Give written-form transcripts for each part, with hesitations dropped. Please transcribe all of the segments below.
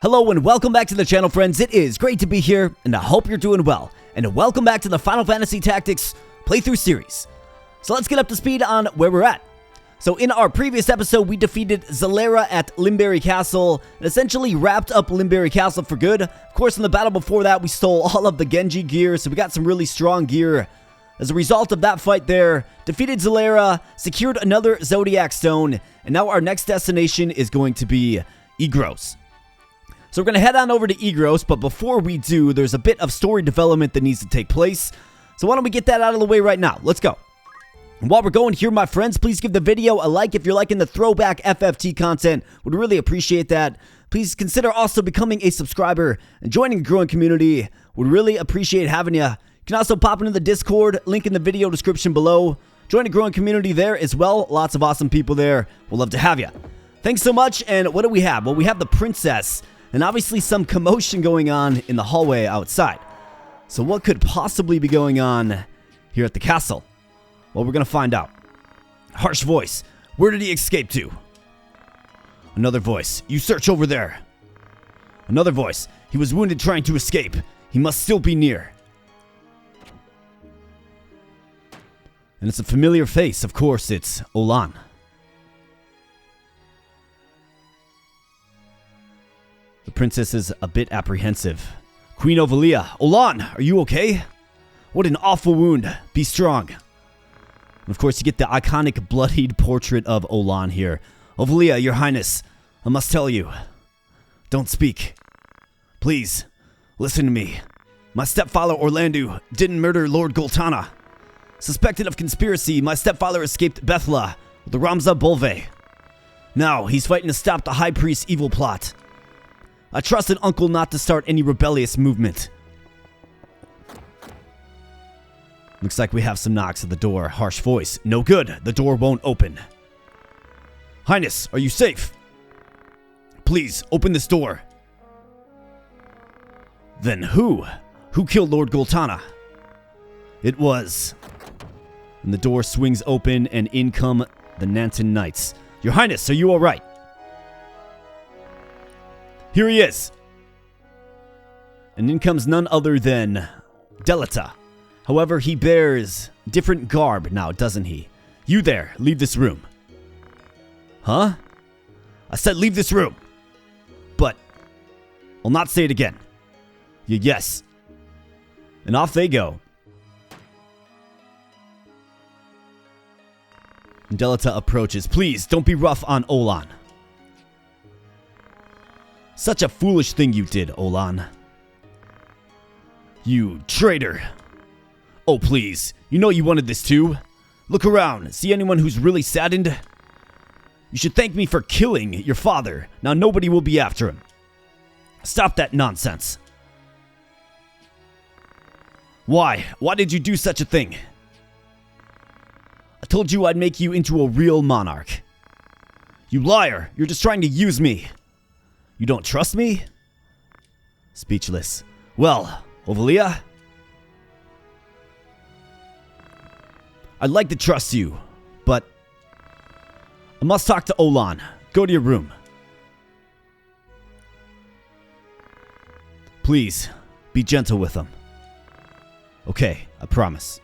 Hello and welcome back to the channel, friends. It is great to be here, and I hope you're doing well. And welcome back to the Final Fantasy Tactics playthrough series. So let's get up to speed on where we're at. So in our previous episode, we defeated Zalera at Limberry Castle, and essentially wrapped up Limberry Castle for good. Of course, in the battle before that, we stole all of the Genji gear, so we got some really strong gear. As a result of that fight there, defeated Zalera, secured another Zodiac Stone, and now our next destination is going to be Igros. So we're going to head on over to Igros, but before we do, there's a bit of story development that needs to take place. So why don't we get that out of the way right now? Let's go. And while we're going here, my friends, please give the video a like if you're liking the throwback FFT content. Would really appreciate that. Please consider also becoming a subscriber and joining a growing community. Would really appreciate having you. You can also pop into the Discord, link in the video description below. Join a growing community there as well. Lots of awesome people there. We'd love to have you. Thanks so much. And what do we have? Well, we have the princess. And obviously some commotion going on in the hallway outside. So what could possibly be going on here at the castle? Well, we're going to find out. Harsh voice. Where did he escape to? Another voice. You search over there. Another voice. He was wounded trying to escape. He must still be near. And it's a familiar face. Of course, it's Olan. The princess is a bit apprehensive. Queen Ovalia, Olan, are you okay? What an awful wound. Be strong. And of course, you get the iconic bloodied portrait of Olan here. Ovalia, your highness, I must tell you. Don't speak. Please, listen to me. My stepfather Orlando didn't murder Lord Goltana. Suspected of conspiracy, my stepfather escaped Bethla with the Ramza Beoulve. Now, he's fighting to stop the high priest's evil plot. I trusted Uncle not to start any rebellious movement. Looks like we have some knocks at the door. Harsh voice. No good. The door won't open. Highness, are you safe? Please, open this door. Then who? Who killed Lord Goltana? It was... And the door swings open and in come the Nanton Knights. Your Highness, are you alright? Here he is. And in comes none other than Delita. However, he bears different garb now, doesn't he? You there, leave this room. Huh? I said leave this room. But I'll not say it again. Yes. And off they go. And Delita approaches. Please, don't be rough on Olan. Such a foolish thing you did, Olan. You traitor. Oh, please. You know you wanted this too. Look around. See anyone who's really saddened? You should thank me for killing your father. Now nobody will be after him. Stop that nonsense. Why? Why did you do such a thing? I told you I'd make you into a real monarch. You liar. You're just trying to use me. You don't trust me? Speechless. Well, Ovalia? I'd like to trust you, but I must talk to Olan. Go to your room. Please, be gentle with him. Okay, I promise.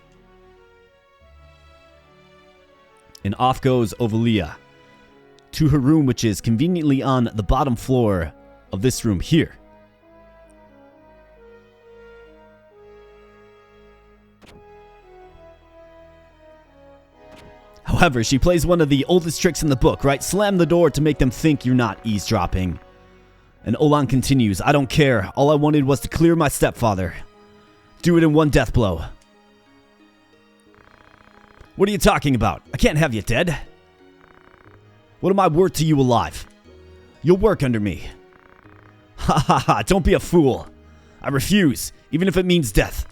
And off goes Ovalia to her room, which is conveniently on the bottom floor of this room here. However, she plays one of the oldest tricks in the book, right? Slam the door to make them think you're not eavesdropping. And Olan continues, I don't care. All I wanted was to clear my stepfather. Do it in one death blow. What are you talking about? I can't have you dead. What am I worth to you alive? You'll work under me. Ha ha ha, don't be a fool. I refuse, even if it means death.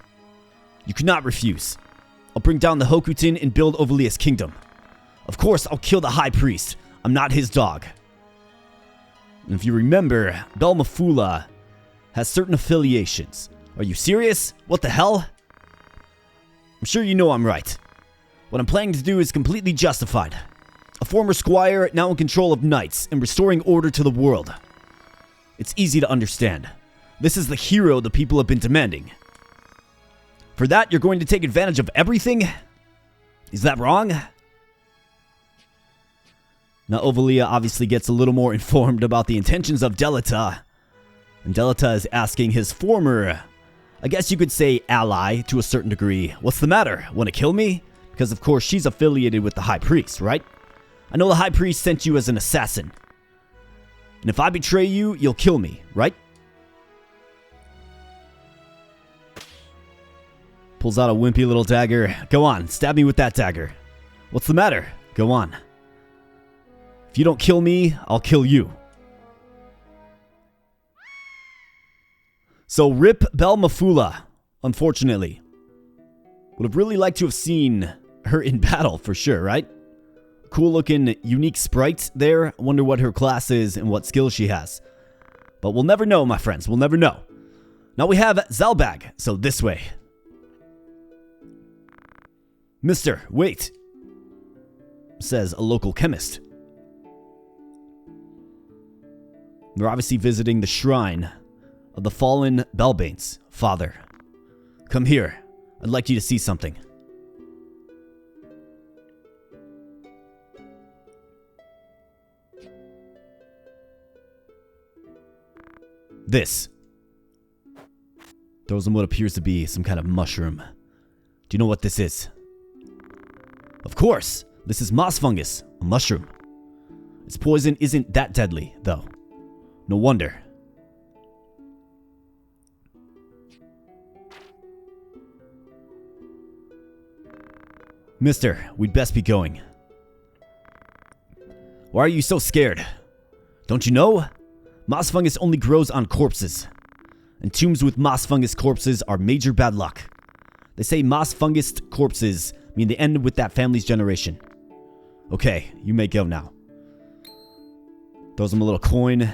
You cannot refuse. I'll bring down the Hokutin and build Ovalia's kingdom. Of course, I'll kill the high priest. I'm not his dog. And if you remember, Belmafula has certain affiliations. Are you serious? What the hell? I'm sure you know I'm right. What I'm planning to do is completely justified. A former squire, now in control of knights and restoring order to the world. It's easy to understand. This is the hero the people have been demanding. For that, you're going to take advantage of everything? Is that wrong? Now, Ovalia obviously gets a little more informed about the intentions of Delita. And Delita is asking his former, I guess you could say ally to a certain degree, what's the matter? Want to kill me? Because of course she's affiliated with the High Priest, right? I know the High Priest sent you as an assassin. And if I betray you, you'll kill me, right? Pulls out a wimpy little dagger. Go on, stab me with that dagger. What's the matter? Go on. If you don't kill me, I'll kill you. So Rip Belmafula, unfortunately. Would have really liked to have seen her in battle for sure, right? Cool looking, unique sprite there. Wonder what her class is and what skills she has. But we'll never know, my friends. We'll never know. Now we have Zalbag, so this way. Mister, wait, says a local chemist. They're obviously visiting the shrine of the fallen Belbanes. Father, come here. I'd like you to see something. This. Throws him what appears to be some kind of mushroom. Do you know what this is? Of course, this is moss fungus, a mushroom. Its poison isn't that deadly, though. No wonder. Mister, we'd best be going. Why are you so scared? Don't you know? Moss fungus only grows on corpses. And tombs with moss fungus corpses are major bad luck. They say moss fungus corpses mean they end with that family's generation. Okay, you may go now. Throws him a little coin.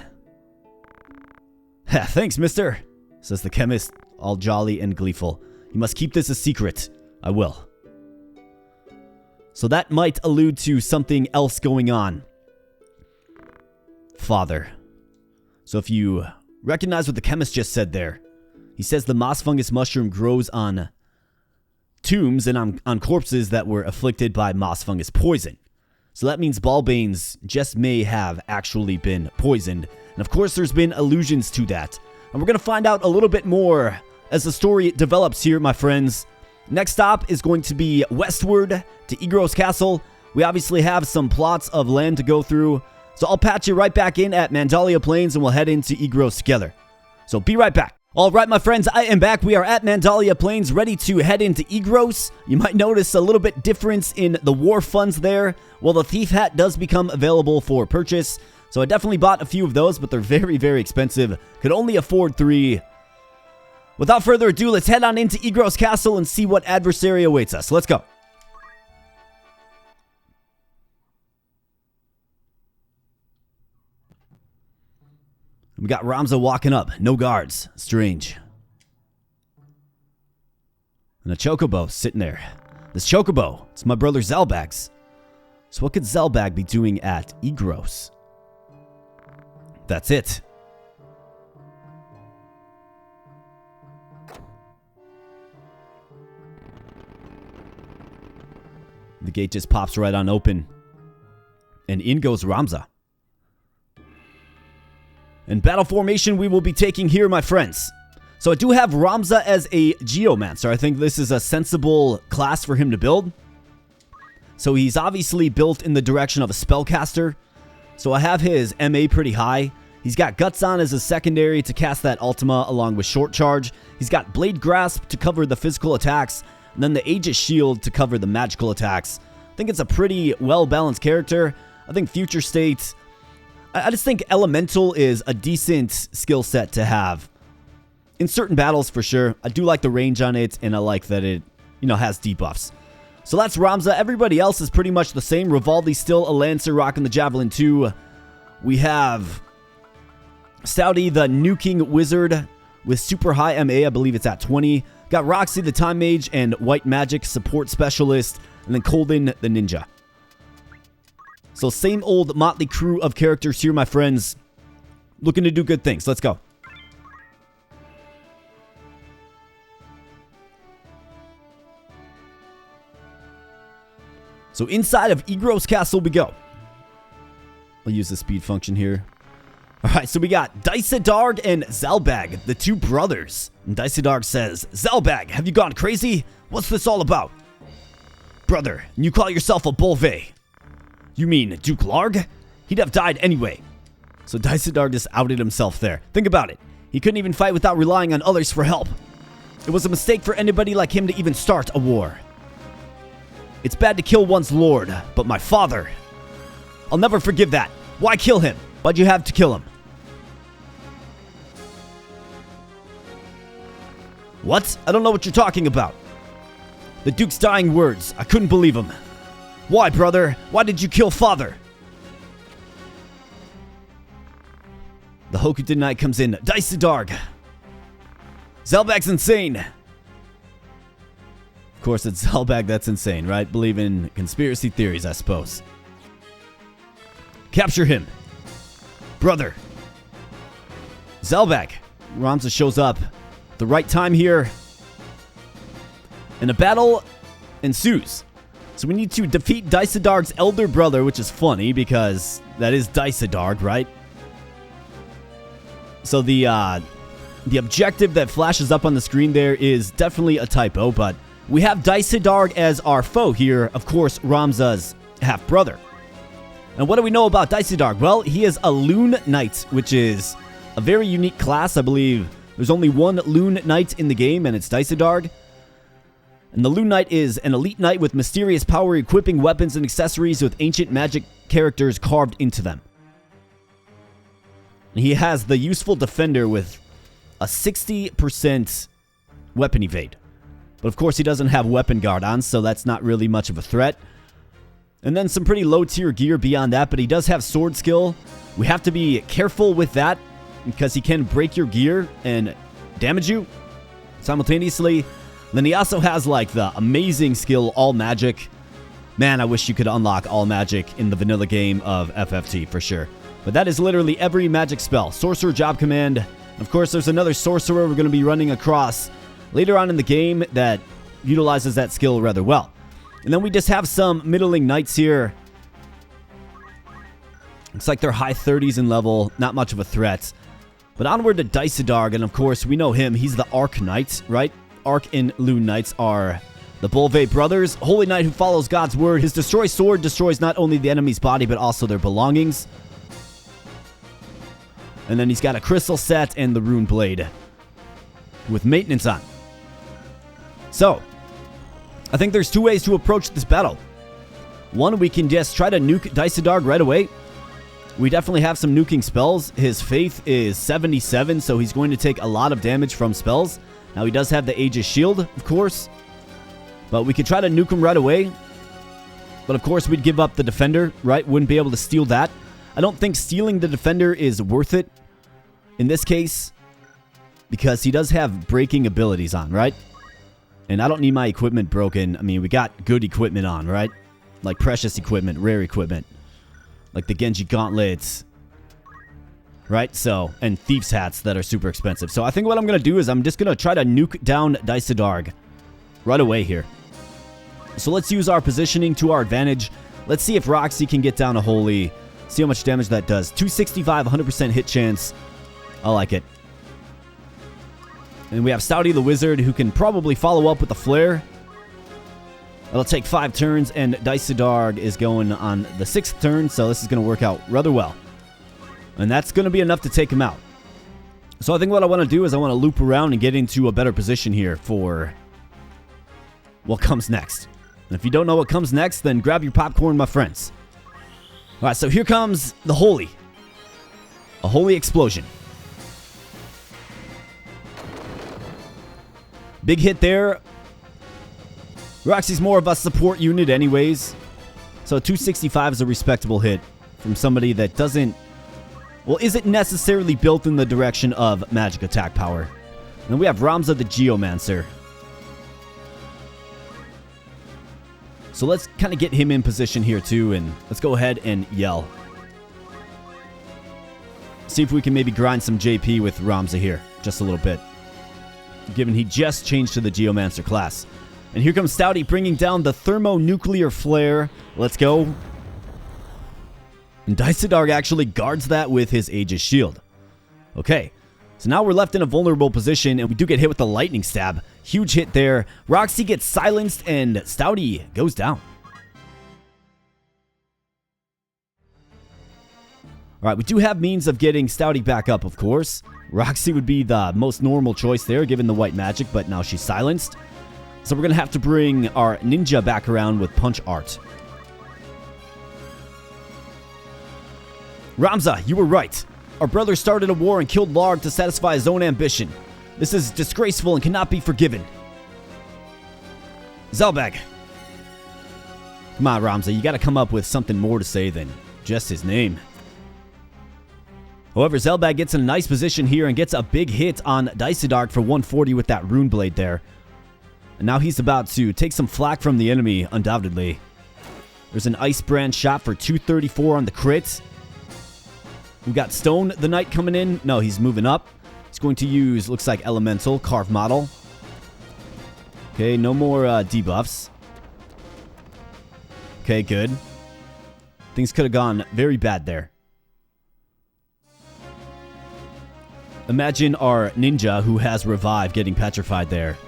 Thanks, mister, says the chemist, all jolly and gleeful. You must keep this a secret. I will. So that might allude to something else going on. Father. So if you recognize what the chemist just said there, he says the moss fungus mushroom grows on tombs and on corpses that were afflicted by moss fungus poison. So that means Balbanes just may have actually been poisoned. And of course there's been allusions to that. And we're going to find out a little bit more as the story develops here, my friends. Next stop is going to be westward to Igros Castle. We obviously have some plots of land to go through. So I'll patch you right back in at Mandalia Plains and we'll head into Igros together. So be right back. Alright, my friends, I am back. We are at Mandalia Plains, ready to head into Igros. You might notice a little bit difference in the war funds there. Well, the Thief Hat does become available for purchase. So I definitely bought a few of those, but they're very, very expensive. Could only afford 3. Without further ado, let's head on into Igros Castle and see what adversary awaits us. Let's go. We got Ramza walking up. No guards. Strange. And a chocobo sitting there. This chocobo, it's my brother Zalbag's. So what could Zalbag be doing at Igros? That's it. The gate just pops right on open. And in goes Ramza. And battle formation we will be taking here, my friends. So I do have Ramza as a Geomancer. I think this is a sensible class for him to build. So he's obviously built in the direction of a spellcaster. So I have his MA pretty high. He's got Guts on as a secondary to cast that Ultima along with Short Charge. He's got Blade Grasp to cover the physical attacks. And then the Aegis Shield to cover the magical attacks. I think it's a pretty well-balanced character. I think Future State... I just think Elemental is a decent skill set to have. In certain battles, for sure. I do like the range on it, and I like that it, has debuffs. So that's Ramza. Everybody else is pretty much the same. Rivaldi's still a Lancer, rocking the Javelin too. We have Stouty, the Nuking Wizard, with super high MA. I believe it's at 20. Got Roxy, the Time Mage, and White Magic Support Specialist. And then Colden, the Ninja. So same old motley crew of characters here, my friends. Looking to do good things. Let's go. So inside of Igros Castle we go. I'll use the speed function here. Alright, so we got Daisadarg and Zalbag, the two brothers. And Daisadarg says, Zalbag, have you gone crazy? What's this all about? Brother, you call yourself a Beoulve. You mean Duke Larg? He'd have died anyway. So Daisadarg just outed himself there. Think about it. He couldn't even fight without relying on others for help. It was a mistake for anybody like him to even start a war. It's bad to kill one's lord, but my father... I'll never forgive that. Why kill him? Why'd you have to kill him? What? I don't know what you're talking about. The Duke's dying words. I couldn't believe him. Why, brother? Why did you kill father? The Hokuto Knight comes in. Daisadarg. Zalbag's insane. Of course, it's Zalbag that's insane, right? Believe in conspiracy theories, I suppose. Capture him. Brother. Zalbag. Ramza shows up at the right time here. And a battle ensues. So we need to defeat Daisadarg's elder brother, which is funny because that is Daisadarg, right? So the objective that flashes up on the screen there is definitely a typo, but we have Daisadarg as our foe here. Of course, Ramza's half-brother. And what do we know about Daisadarg? Well, he is a Loon Knight, which is a very unique class. I believe there's only one Loon Knight in the game, and it's Daisadarg. And the Loon Knight is an elite knight with mysterious power, equipping weapons and accessories with ancient magic characters carved into them. He has the useful defender with a 60% weapon evade. But of course he doesn't have weapon guard on, so that's not really much of a threat. And then some pretty low tier gear beyond that, but he does have sword skill. We have to be careful with that because he can break your gear and damage you simultaneously. Then he also has like the amazing skill All Magic. Man, I wish you could unlock All Magic in the vanilla game of FFT for sure. But that is literally every magic spell. Sorcerer, Job Command. Of course, there's another sorcerer we're going to be running across later on in the game that utilizes that skill rather well. And then we just have some middling knights here. Looks like they're high 30s in level. Not much of a threat. But onward to Daisadarg, and of course, we know him. He's the Arc Knight, right? Arc and Loon Knights are the Beoulve brothers. Holy Knight who follows God's word. His Destroy Sword destroys not only the enemy's body, but also their belongings. And then he's got a Crystal set and the Rune Blade with maintenance on. So, I think there's two ways to approach this battle. One, we can just try to nuke Daisadarg right away. We definitely have some nuking spells. His faith is 77, so he's going to take a lot of damage from spells. Now, he does have the Aegis Shield, of course. But we could try to nuke him right away. But, of course, we'd give up the Defender, right? Wouldn't be able to steal that. I don't think stealing the Defender is worth it in this case, because he does have breaking abilities on, right? And I don't need my equipment broken. I mean, we got good equipment on, right? Like precious equipment, rare equipment. Like the Genji gauntlets. Right? So, and thieves' hats that are super expensive. So I think what I'm going to do is I'm just going to try to nuke down Daisadarg right away here. So let's use our positioning to our advantage. Let's see if Roxy can get down a Holy. See how much damage that does. 265, 100% hit chance. I like it. And we have Stouty the Wizard, who can probably follow up with a Flare. It'll take 5 turns, and Daisadarg is going on the 6th turn, so this is going to work out rather well. And that's going to be enough to take him out. So I think what I want to do is I want to loop around and get into a better position here for what comes next. And if you don't know what comes next, then grab your popcorn, my friends. Alright, so here comes the Holy. A Holy Explosion. Big hit there. Roxy's more of a support unit anyways. So 265 is a respectable hit from somebody that doesn't... well, isn't necessarily built in the direction of magic attack power. And then we have Ramza the Geomancer. So let's kind of get him in position here too, and let's go ahead and yell. See if we can maybe grind some JP with Ramza here. Just a little bit. Given he just changed to the Geomancer class. And here comes Stouty bringing down the thermonuclear flare. Let's go. And Daisadarg actually guards that with his Aegis shield. Okay. So now we're left in a vulnerable position, and we do get hit with the lightning stab. Huge hit there. Roxy gets silenced, and Stouty goes down. Alright, we do have means of getting Stouty back up, of course. Roxy would be the most normal choice there, given the white magic, but now she's silenced. So we're going to have to bring our ninja back around with punch art. Ramza, you were right. Our brother started a war and killed Larg to satisfy his own ambition. This is disgraceful and cannot be forgiven. Zelbag. Come on, Ramza, you got to come up with something more to say than just his name. However, Zelbag gets in a nice position here and gets a big hit on Daisadarg for 140 with that rune blade there. And now he's about to take some flak from the enemy, undoubtedly. There's an Ice Brand shot for 234 on the crit. We got Stone the Knight coming in. No, he's moving up. He's going to use, looks like Elemental, Carve Model. Okay, no more debuffs. Okay, good. Things could have gone very bad there. Imagine our ninja who has Revive getting petrified there.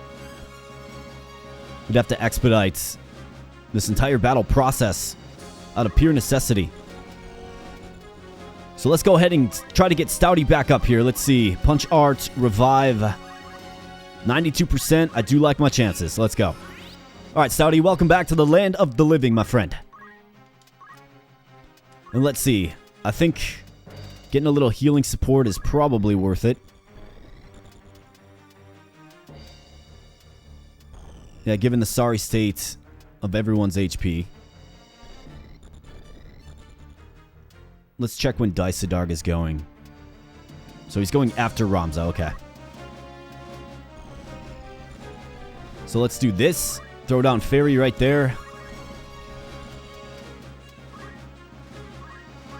We'd have to expedite this entire battle process out of pure necessity. So let's go ahead and try to get Stouty back up here. Let's see. Punch Art, Revive. 92%. I do like my chances. Let's go. Alright, Stouty, welcome back to the land of the living, my friend. And let's see. I think getting a little healing support is probably worth it. Yeah, given the sorry state of everyone's HP. Let's check when Daisadarg is going. So he's going after Ramza, okay. So let's do this. Throw down Fairy right there.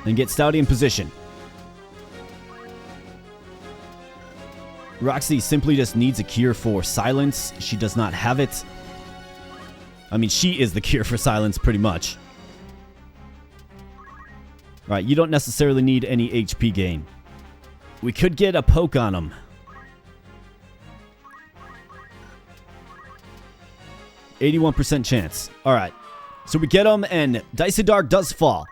And get Stouty in position. Roxy simply just needs a cure for silence. She does not have it. I mean, she is the cure for silence, pretty much. Alright, you don't necessarily need any HP gain. We could get a poke on him. 81% chance. Alright. So we get him, and Daisadarg does fall.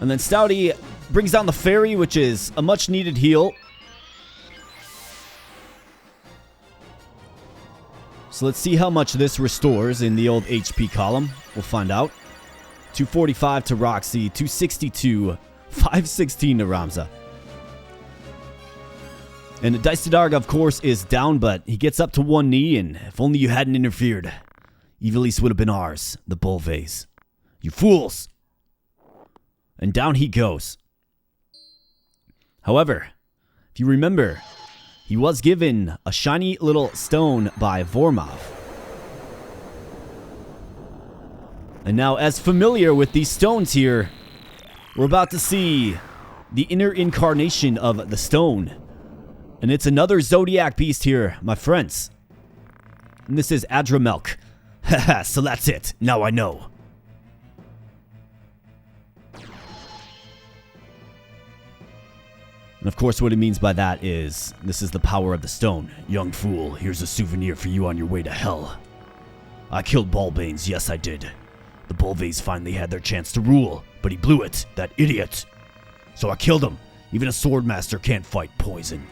And then Stouty brings down the Fairy, which is a much-needed heal. So let's see how much this restores in the old HP column. We'll find out. 245 to Roxy, 262, 516 to Ramza. And Daisadarg, of course, is down, but he gets up to one knee, and if only you hadn't interfered, Ivalice would have been ours, the Beoulves. You fools! And down he goes. However, if you remember, he was given a shiny little stone by Vormov. And now, as familiar with these stones here, we're about to see the inner incarnation of the stone. And it's another Zodiac beast here, my friends. And this is Adramelk. Haha, so that's it. Now I know. And of course, what it means by that is, this is the power of the stone. Young fool, here's a souvenir for you on your way to hell. I killed Balbanes, yes I did. The Beoulves finally had their chance to rule, but he blew it, that idiot. So I killed him. Even a swordmaster can't fight poison.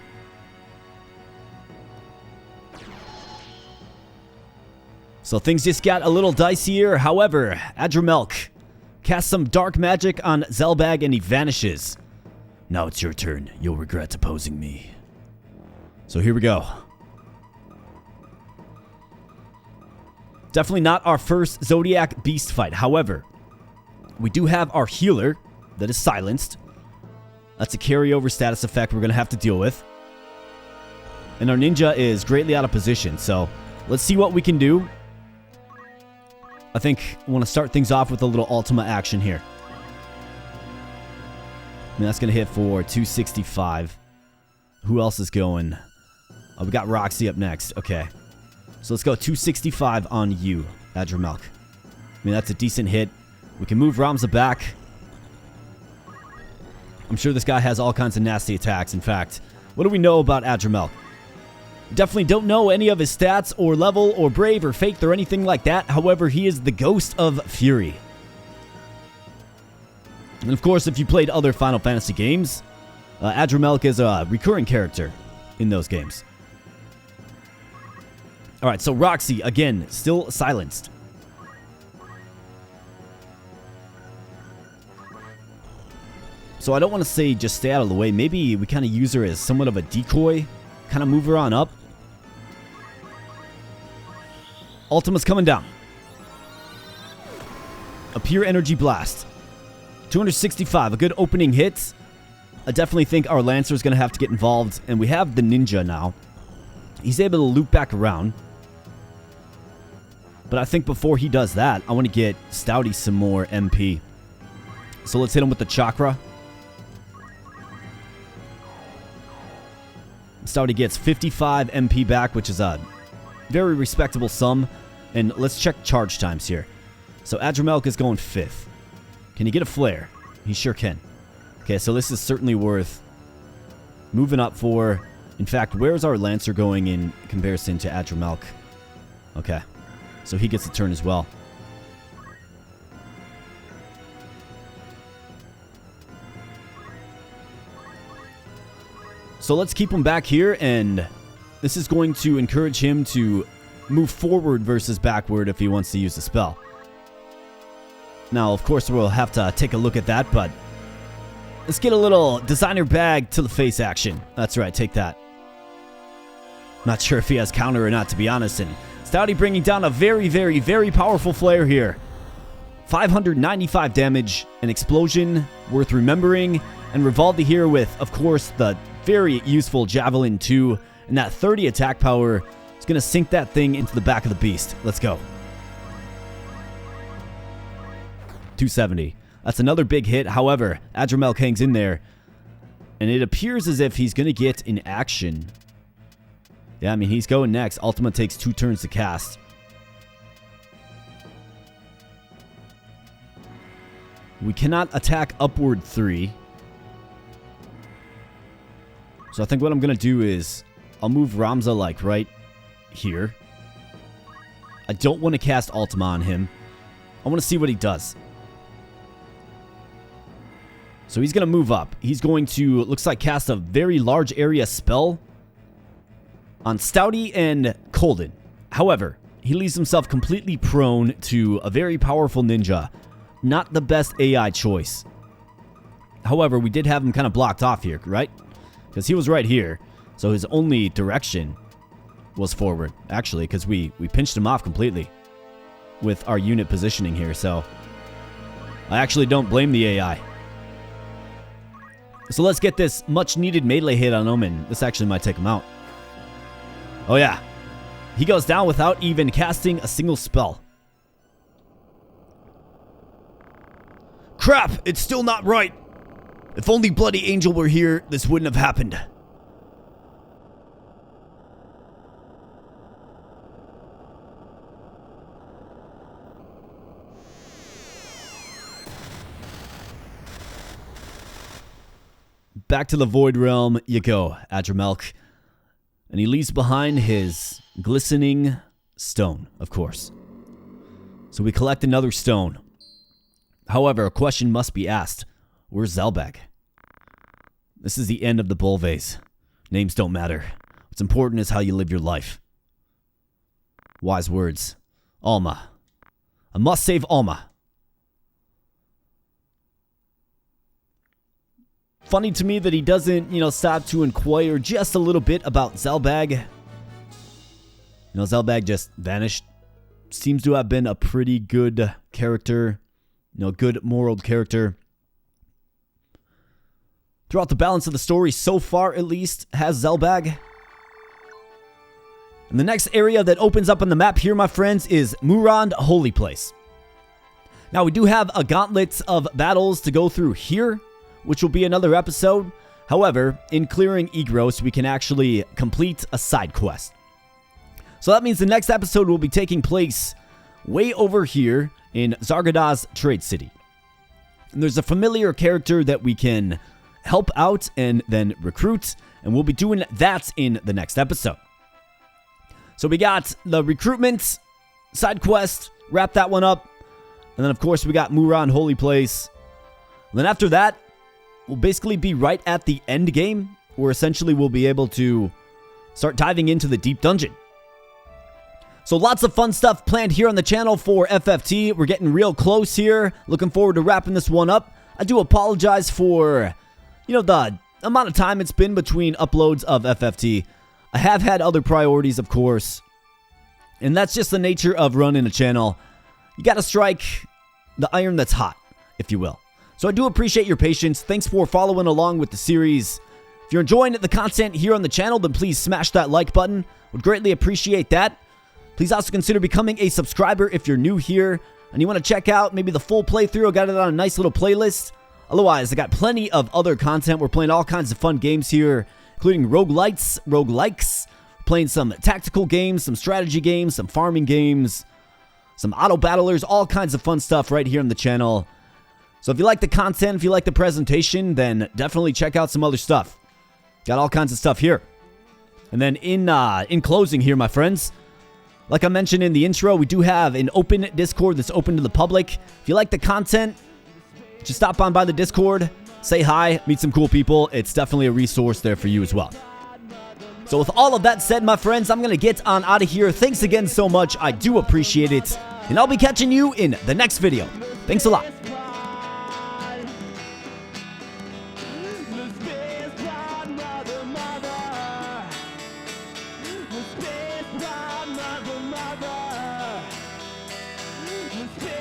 So things just got a little dicier. However, Adramelk casts some dark magic on Zelbag and he vanishes. Now it's your turn. You'll regret opposing me. So here we go. Definitely not our first Zodiac Beast fight. However, we do have our healer that is silenced. That's a carryover status effect we're going to have to deal with. And our ninja is greatly out of position. So let's see what we can do. I think I want to start things off with a little ultima action here. mean, that's going to hit for 265. Who else is going? Oh, we got Roxy up next. Okay. So let's go 265 on you, Adramelk. I mean, that's a decent hit. We can move Ramza back. I'm sure this guy has all kinds of nasty attacks. In fact, what do we know about Adramelk? Definitely don't know any of his stats or level or brave or faked or anything like that. However, he is the Ghost of Fury. And of course, if you played other Final Fantasy games, Adramelk is a recurring character in those games. Alright, so Roxy, again, still silenced. So I don't want to say just stay out of the way. Maybe we kind of use her as somewhat of a decoy. Kind of move her on up. Ultima's coming down. A pure energy blast. 265, a good opening hit. I definitely think our Lancer is going to have to get involved. And we have the Ninja now. He's able to loop back around. But I think before he does that, I want to get Stouty some more MP. So let's hit him with the Chakra. Stouty gets 55 MP back, which is a very respectable sum. And let's check charge times here. So Adramelk is going 5th. Can he get a flare? He sure can. Okay, so this is certainly worth moving up for. In fact, where's our Lancer going in comparison to Adramelk? Okay, so he gets a turn as well. So let's keep him back here, and this is going to encourage him to move forward versus backward if he wants to use the spell. Now, of course, we'll have to take a look at that, but let's get a little designer bag to the face action. That's right, take that. Not sure if he has counter or not, to be honest, and Stouty bringing down a very, very, very powerful flare here. 595 damage, an explosion worth remembering, and Rivaldi here with, of course, the very useful Javelin 2, and that 30 attack power is going to sink that thing into the back of the beast. Let's go. 270. That's another big hit. However, Adramelk hangs in there, and it appears as if he's going to get in action. Yeah, I mean, he's going next. Ultima takes 2 turns to cast. We cannot attack upward 3. So I think what I'm going to do is I'll move Ramza like right here. I don't want to cast Ultima on him. I want to see what he does. So he's going to move up. He's going to, looks like, cast a very large area spell on Stouty and Colden. However, he leaves himself completely prone to a very powerful ninja. Not the best AI choice. However, we did have him kind of blocked off here, right? Because he was right here. So his only direction was forward, actually, because we pinched him off completely with our unit positioning here. So I actually don't blame the AI. So let's get this much needed melee hit on him, and this actually might take him out. Oh yeah. He goes down without even casting a single spell. Crap! It's still not right! If only Bloody Angel were here, this wouldn't have happened. Back to the Void Realm you go, Adramelk. And he leaves behind his glistening stone, of course. So we collect another stone. However, a question must be asked. Where's Zalbag? This is the end of the Beoulves. Names don't matter. What's important is how you live your life. Wise words. Alma. I must save Alma. Funny to me that he doesn't, stop to inquire just a little bit about Zalbag. Zalbag just vanished. Seems to have been a pretty good character. Good moral character. Throughout the balance of the story, so far at least, has Zalbag. And the next area that opens up on the map here, my friends, is Murand Holy Place. Now, we do have a gauntlet of battles to go through here. which will be another episode. However, in clearing Igros, we can actually complete a side quest. So that means the next episode will be taking place way over here in Zargadaz Trade City. And there's a familiar character that we can help out and then recruit, and we'll be doing that in the next episode. So we got the recruitment side quest, wrap that one up, and then of course we got Muran Holy Place. And then after that, we'll basically be right at the end game, where essentially we'll be able to start diving into the deep dungeon. So lots of fun stuff planned here on the channel for FFT. We're getting real close here. Looking forward to wrapping this one up. I do apologize for, the amount of time it's been between uploads of FFT. I have had other priorities, of course. And that's just the nature of running a channel. You gotta strike the iron that's hot, if you will. So I do appreciate your patience. Thanks for following along with the series. If you're enjoying the content here on the channel, then please smash that like button. Would greatly appreciate that. Please also consider becoming a subscriber if you're new here and you want to check out maybe the full playthrough. I got it on a nice little playlist. Otherwise, I got plenty of other content. We're playing all kinds of fun games here, including roguelites, roguelikes. We're playing some tactical games, some strategy games, some farming games, some auto battlers, all kinds of fun stuff right here on the channel. So if you like the content, if you like the presentation, then definitely check out some other stuff. Got all kinds of stuff here. And then in closing here, my friends, like I mentioned in the intro, we do have an open Discord that's open to the public. If you like the content, just stop on by the Discord, say hi, meet some cool people. It's definitely a resource there for you as well. So with all of that said, my friends, I'm going to get on out of here. Thanks again so much. I do appreciate it. And I'll be catching you in the next video. Thanks a lot. Mother.